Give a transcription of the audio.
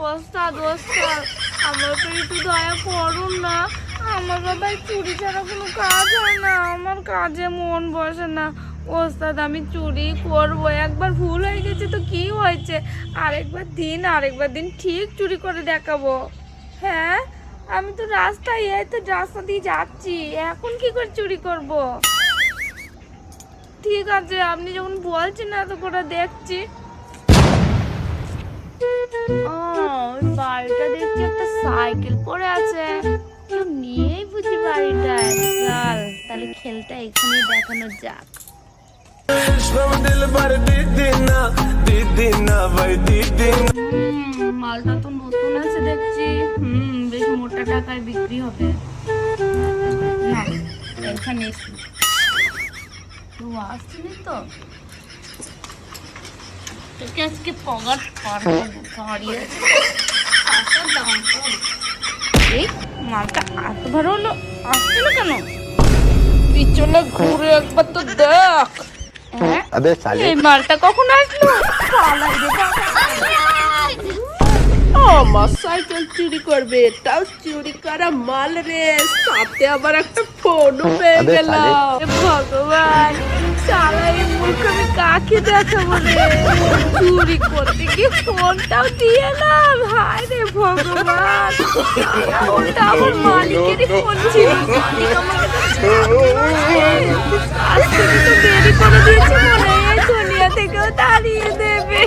ওস্তাদ ওস্তাদ আমার উপর একটু দয়া করুন না। আমার বাবা চুরি ছাড়া কোনো কাজ হয় না, আমার কাজে মন বসে না। ওস্তাদ আমি চুরি করবো, একবার ভুল হয়ে গেছে তো কি হয়েছে, আরেকবার দিন ঠিক চুরি করে দেখাবো। হ্যাঁ আমি তো রাস্তায়, এই তো রাস্তা দিয়ে যাচ্ছি, এখন কি করে চুরি করব? ঠিক আছে আপনি যখন বলছেন না তো করে দেখছি। ওই বাড়িটা দেখছি একটা সাইকেল পড়ে আছে, কেউ নিয়েই বুঝি বাড়িটায়। চল তাহলে খেলটা এখানেই দেখানো যাক। মালটা তো নতুন আছে দেখছি, বেশ মোটা টাকায় বিক্রি হবে। না এখানে কেউ আসছেনি তো, তোকে আজকে পগার পাড়িয়ে এই মালটা এত ভালো হলো, আসছে না কেন? পিছনে ঘুরে একবার তো দেখ। এই মালটা কখন আসলো? আমার সাইকেল চুরি করবে, এটাও চুরি করা মাল রে, সাথে আবার একটা ফোনও পেয়ে গেলাম। ভগবান সারা এই মূর্খ আমি কাকে দেখাবো রে, চুরি করতে গিয়ে ফোনটাও দিয়ে এলাম। হায় রে ভগবান, ফোনটা আমার মালিকেরই ফোন ছিল, মালিক আমাকে আজকে তো দেরি করে দিয়েছে, মনে হয় দুনিয়া থেকেও তাড়িয়ে দেবে।